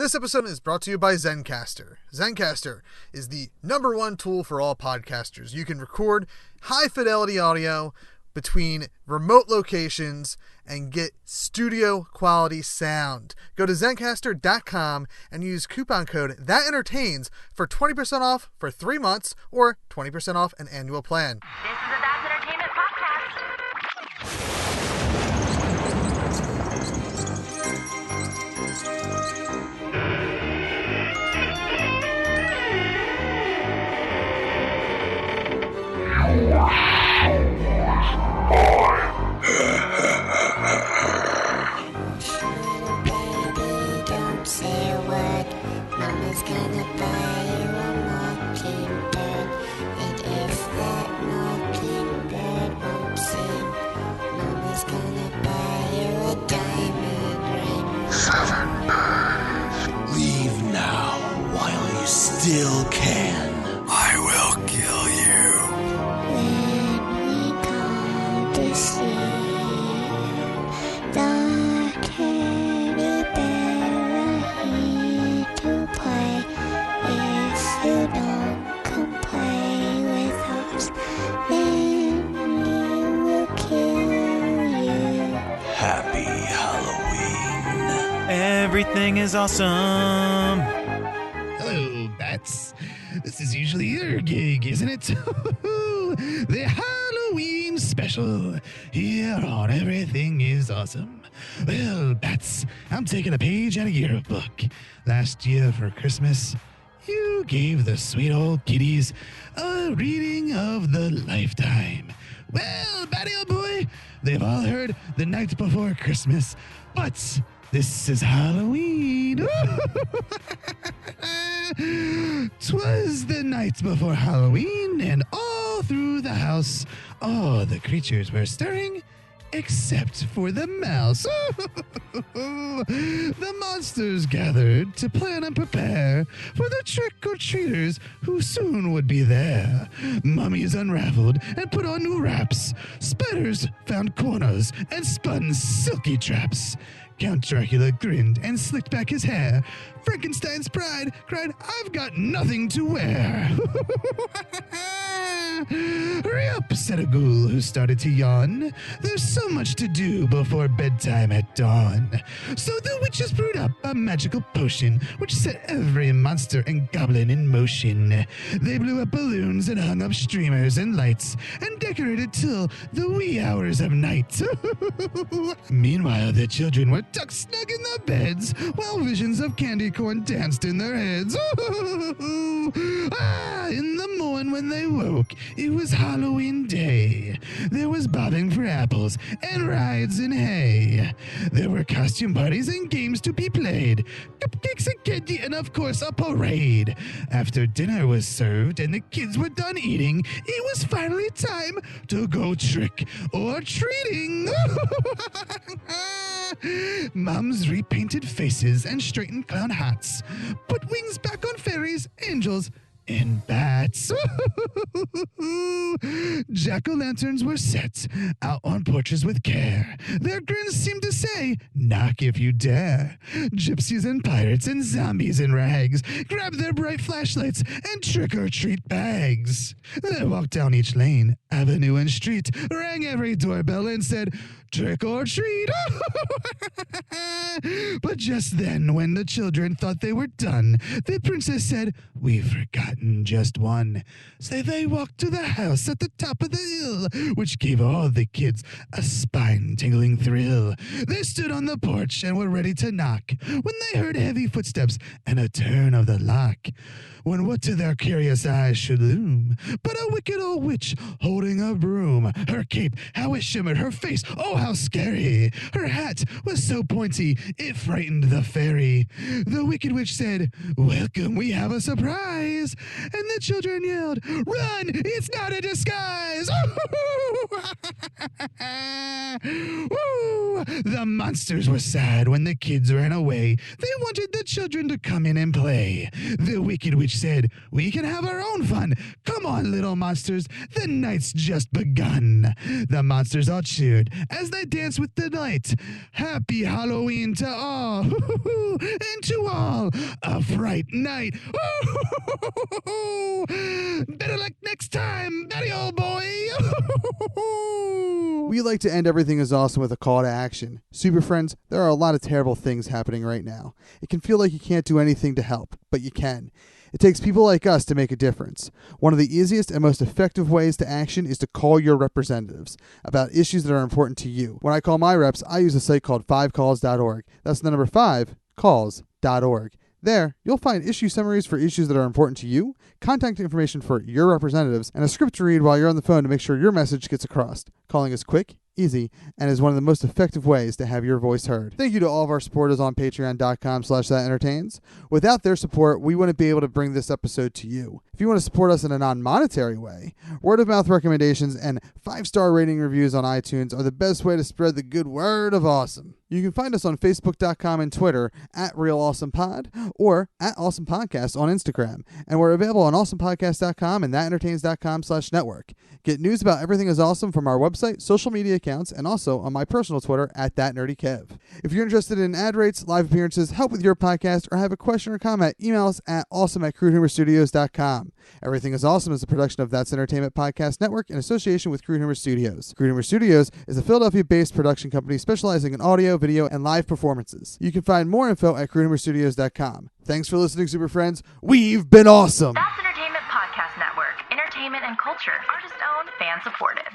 This episode is brought to you by Zencastr. Zencastr is the #1 tool for all podcasters. You can record high-fidelity audio between remote locations and get studio-quality sound. Go to Zencastr.com and use coupon code THATENTERTAINS for 20% off for 3 months or 20% off an annual plan. This is a That's Entertainment podcast. Don't say a word. Mama's gonna buy you a mockingbird. And if that mockingbird won't sing, Mama's gonna buy you a diamond ring. 7 birds. Leave now while you still can. I will kill you. When we call to sleep, the teddy bear are here to play. If you don't come play with us, then we will kill you. Happy Halloween. Everything is awesome. Hello, Bats. This is usually your gig, isn't it? The Halloween special here on Everything is Awesome. Well, Bats, I'm taking a page out of your book. Last year for Christmas, you gave the sweet old kiddies a reading of the lifetime. Well, Batty old boy, they've all heard The Night Before Christmas, but this is Halloween. 'Twas the night before Halloween, and all through the house, all the creatures were stirring, except for the mouse. The monsters gathered to plan and prepare for the trick-or-treaters who soon would be there. Mummies unraveled and put on new wraps. Spiders found corners and spun silky traps. Count Dracula grinned and slicked back his hair. Frankenstein's pride cried, "I've got nothing to wear." "Hurry up," said a ghoul who started to yawn. "There's so much to do before bedtime at dawn." So the witches brewed up a magical potion which set every monster and goblin in motion. They blew up balloons and hung up streamers and lights and decorated till the wee hours of night. Meanwhile, the children were tucked snug in their beds while visions of candy corn danced in their heads. In the morn when they woke, it was Halloween day. There was bobbing for apples and rides in hay. There were costume parties and games to be played, cupcakes and candy, and of course a parade. After dinner was served and the kids were done eating, it was finally time to go trick or treating. Moms repainted faces and straightened clown hats, put wings back on fairies, angels, and bats. Jack-o'-lanterns were set out on porches with care. Their grins seemed to say, "Knock if you dare." Gypsies and pirates and zombies in rags grabbed their bright flashlights and trick-or-treat bags. They walked down each lane, avenue, and street, rang every doorbell and said, "Trick or treat." But just then, when the children thought they were done, the princess said, "We've forgotten just one." So they walked to the house at the top of the hill, which gave all the kids a spine-tingling thrill. They stood on the porch and were ready to knock when they heard heavy footsteps and a turn of the lock. When what to their curious eyes should loom but a wicked old witch holding a broom. Her cape, how it shimmered, her face, oh how scary. Her hat was so pointy, it frightened the fairy. The wicked witch said, "Welcome, we have a surprise. And the children yelled, "Run! It's not a disguise!" Woo! The monsters were sad when the kids ran away. They wanted the children to come in and play. The Wicked Witch said, "We can have our own fun. Come on, little monsters. The night's just begun." The monsters all cheered as they danced with delight. Happy Halloween to all, and to all a fright night. Better luck next time, Daddy old boy. We like to end Everything is Awesome with a call to action. Super friends, there are a lot of terrible things happening right now. It can feel like you can't do anything to help, but you can. It takes people like us to make a difference. One of the easiest and most effective ways to action is to call your representatives about issues that are important to you. When I call my reps, I use a site called 5calls.org. That's the number 5, calls.org. There, you'll find issue summaries for issues that are important to you, contact information for your representatives, and a script to read while you're on the phone to make sure your message gets across. Calling is quick, easy, and is one of the most effective ways to have your voice heard. Thank you to all of our supporters on patreon.com/thatentertains. Without their support, we wouldn't be able to bring this episode to you. If you want to support us in a non-monetary way, word-of-mouth recommendations and 5-star rating reviews on iTunes are the best way to spread the good word of awesome. You can find us on Facebook.com and Twitter @RealAwesomePod or @AwesomePodcast on Instagram. And we're available on awesomepodcast.com and thatentertains.com/network. Get news about Everything is Awesome from our website, social media accounts, and also on my personal Twitter @ThatNerdyKev. If you're interested in ad rates, live appearances, help with your podcast, or have a question or comment, email us at awesome@crudeHumorstudios.com. Everything is Awesome is a production of That's Entertainment Podcast Network in association with Crude Humor Studios. Crude Humor Studios is a Philadelphia-based production company specializing in audio, video, and live performances. You can find more info at crudehumorstudios.com. Thanks for listening, super friends. We've been awesome. That's Entertainment Podcast Network. Entertainment and culture. Artist-owned, fan-supported.